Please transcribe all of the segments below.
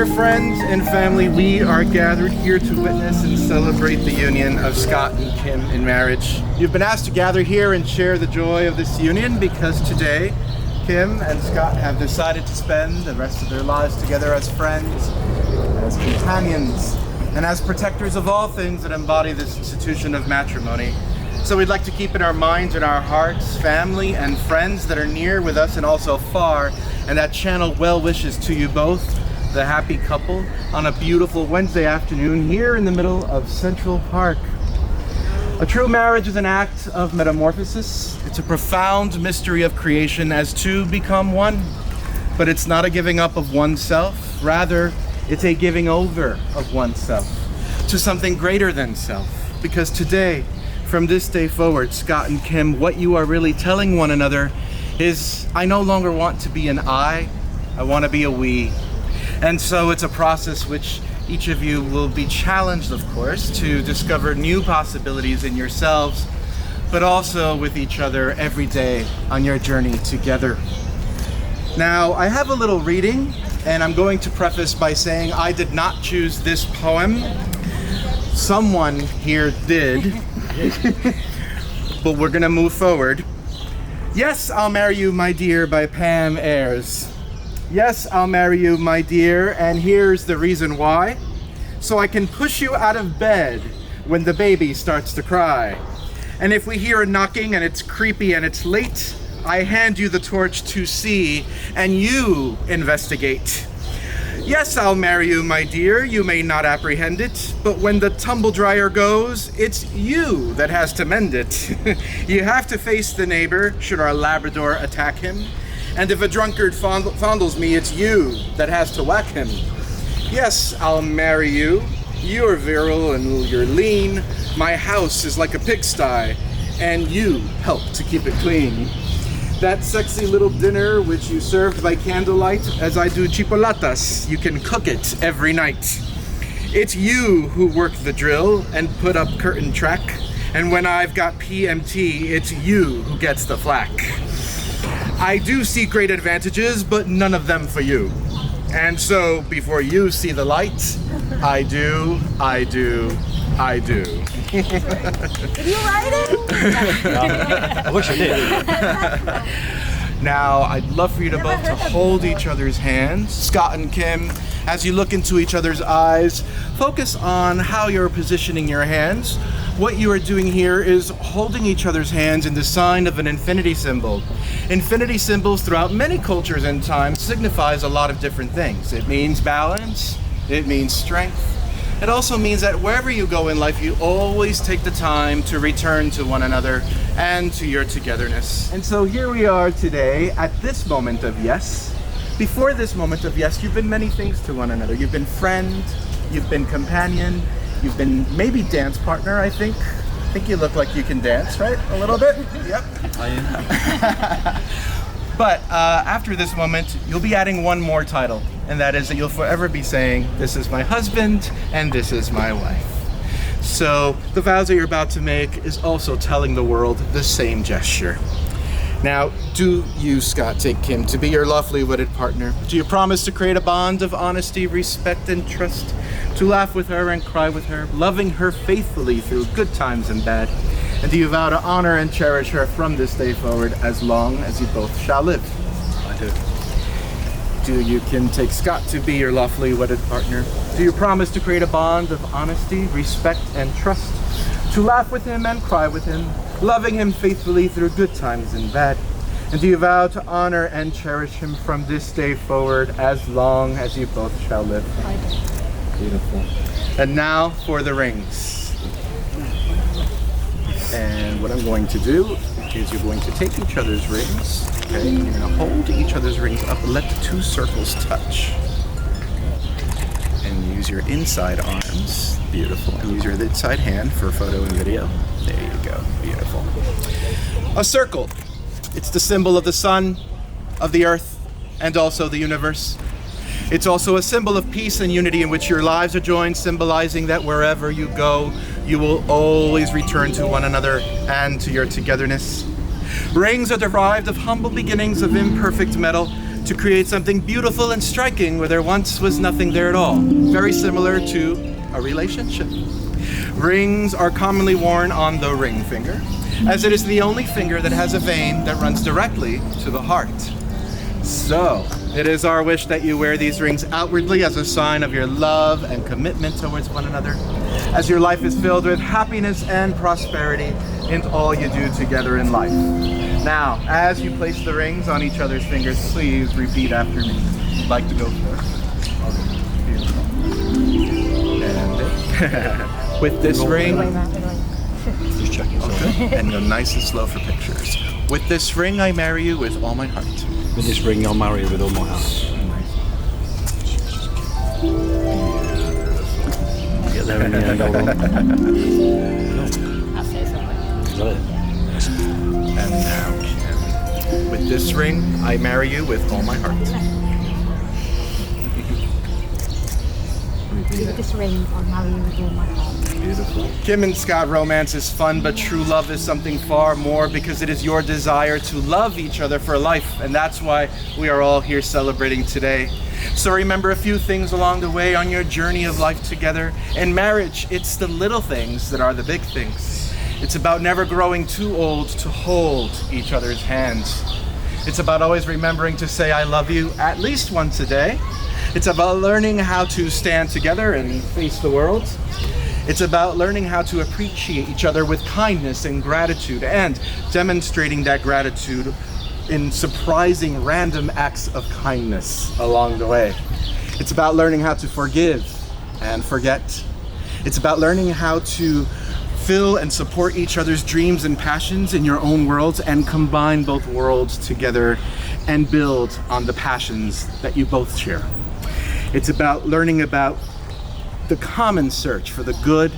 Dear friends and family, we are gathered here to witness and celebrate the union of Scott and Kim in marriage. You've been asked to gather here and share the joy of this union because today Kim and Scott have decided to spend the rest of their lives together as friends, as companions, and as protectors of all things that embody this institution of matrimony. So we'd like to keep in our minds and our hearts family and friends that are near with us and also far, and that channel well wishes to you both, the happy couple, on a beautiful Wednesday afternoon here in the middle of Central Park. A true marriage is an act of metamorphosis. It's a profound mystery of creation as two become one. But it's not a giving up of oneself. Rather, it's a giving over of oneself to something greater than self. Because today, from this day forward, Scott and Kim, what you are really telling one another is, I no longer want to be an I want to be a we. And so it's a process which each of you will be challenged, of course, to discover new possibilities in yourselves, but also with each other every day on your journey together. Now, I have a little reading, and I'm going to preface by saying I did not choose this poem. Someone here did, but we're gonna move forward. Yes, I'll Marry You, My Dear by Pam Ayres. Yes, I'll marry you, my dear, and here's the reason why. So I can push you out of bed when the baby starts to cry. And if we hear a knocking and it's creepy and it's late, I hand you the torch to see and you investigate. Yes, I'll marry you, my dear, you may not apprehend it, but when the tumble dryer goes, it's you that has to mend it. You have to face the neighbor, should our Labrador attack him. And if a drunkard fondles me, it's you that has to whack him. Yes, I'll marry you. You're virile and you're lean. My house is like a pigsty, and you help to keep it clean. That sexy little dinner which you served by candlelight, as I do chipolatas, you can cook it every night. It's you who work the drill and put up curtain track, and when I've got PMT, it's you who gets the flack. I do see great advantages, but none of them for you. And so, before you see the light, I do. Did you write it? I wish I did. Now, I'd love for you to both to hold each other's hands. Scott and Kim, as you look into each other's eyes, focus on how you're positioning your hands. What you are doing here is holding each other's hands in the sign of an infinity symbol. Infinity symbols throughout many cultures and times signifies a lot of different things. It means balance, it means strength. It also means that wherever you go in life, you always take the time to return to one another and to your togetherness. And so here we are today at this moment of yes. Before this moment of yes, you've been many things to one another. You've been friend, you've been companion, you've been maybe dance partner, I think. I think you look like you can dance, right? A little bit? Yep. I am. But after this moment, you'll be adding one more title, and that is that you'll forever be saying, this is my husband, and this is my wife. So the vows that you're about to make is also telling the world the same gesture. Now, do you, Scott, take Kim to be your lawfully wedded partner? Do you promise to create a bond of honesty, respect, and trust? To laugh with her and cry with her, loving her faithfully through good times and bad? And do you vow to honor and cherish her from this day forward as long as you both shall live? I do. Do you, Kim, take Scott to be your lawfully wedded partner? Do you promise to create a bond of honesty, respect, and trust? To laugh with him and cry with him, loving him faithfully through good times and bad? And do you vow to honor and cherish him from this day forward as long as you both shall live? I do. Beautiful. And now for the rings. And what I'm going to do is you're going to take each other's rings, okay? You're going to hold each other's rings up, let the two circles touch. And use your inside arms, beautiful. And use your inside hand for photo and video. There you go, beautiful. A circle. It's the symbol of the sun, of the earth, and also the universe. It's also a symbol of peace and unity in which your lives are joined, symbolizing that wherever you go, you will always return to one another and to your togetherness. Rings are derived of humble beginnings of imperfect metal, to create something beautiful and striking where there once was nothing there at all. Very similar to a relationship. Rings are commonly worn on the ring finger, as it is the only finger that has a vein that runs directly to the heart. So, it is our wish that you wear these rings outwardly as a sign of your love and commitment towards one another, as your life is filled with happiness and prosperity in all you do together in life. Now, as you place the rings on each other's fingers, please repeat after me. You'd like to go first? Beautiful. And with this ring, Just checking. okay, and go nice and slow for pictures. With this ring, I marry you with all my heart. With this ring, I'll marry you with all my heart. Get there in the end, hold on. I'll say something. Is that it? And now, Kim. With this ring, I marry you with all my heart. With this ring, I'll marry you with all my heart. Beautiful. Kim and Scott romance is fun, but true love is something far more because it is your desire to love each other for life, and that's why we are all here celebrating today. So remember a few things along the way on your journey of life together. In marriage, it's the little things that are the big things. It's about never growing too old to hold each other's hands. It's about always remembering to say I love you at least once a day. It's about learning how to stand together and face the world. It's about learning how to appreciate each other with kindness and gratitude, and demonstrating that gratitude in surprising random acts of kindness along the way. It's about learning how to forgive and forget. It's about learning how to fill and support each other's dreams and passions in your own worlds and combine both worlds together and build on the passions that you both share. It's about learning about the common search for the good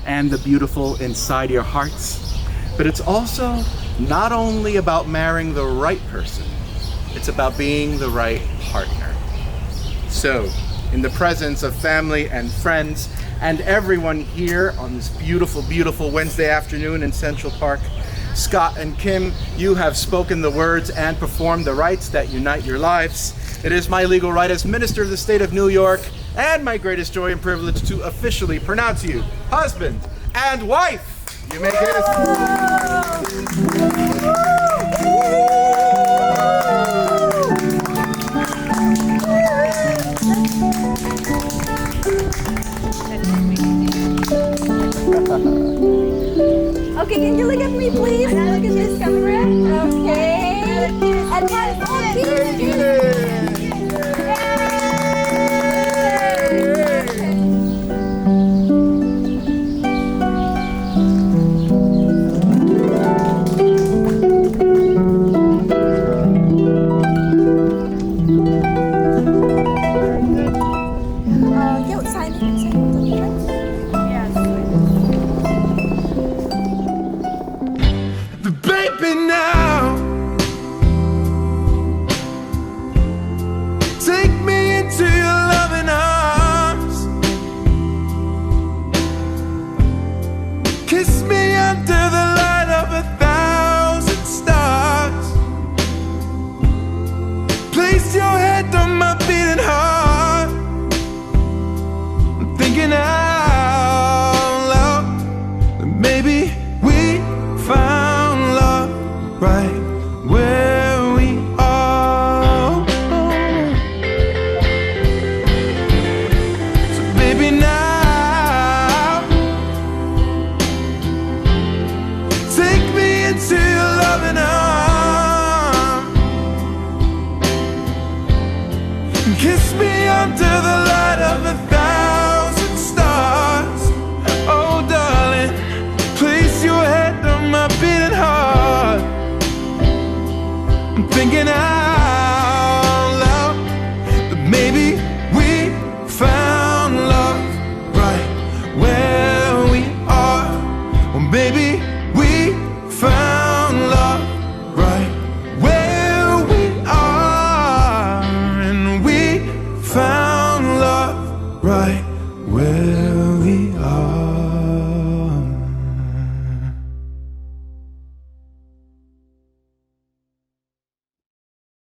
and the beautiful inside your hearts. But it's also not only about marrying the right person, it's about being the right partner. So, in the presence of family and friends and everyone here on this beautiful, beautiful Wednesday afternoon in Central Park, Scott and Kim, you have spoken the words and performed the rites that unite your lives. It is my legal right as Minister of the State of New York and my greatest joy and privilege to officially pronounce you husband and wife. You may kiss. Okay, can you look at me, please? Look at this camera. Okay. And one more kiss. Kiss me under the light of 1,000 stars. Oh darling, place your head on my beating heart. I'm thinking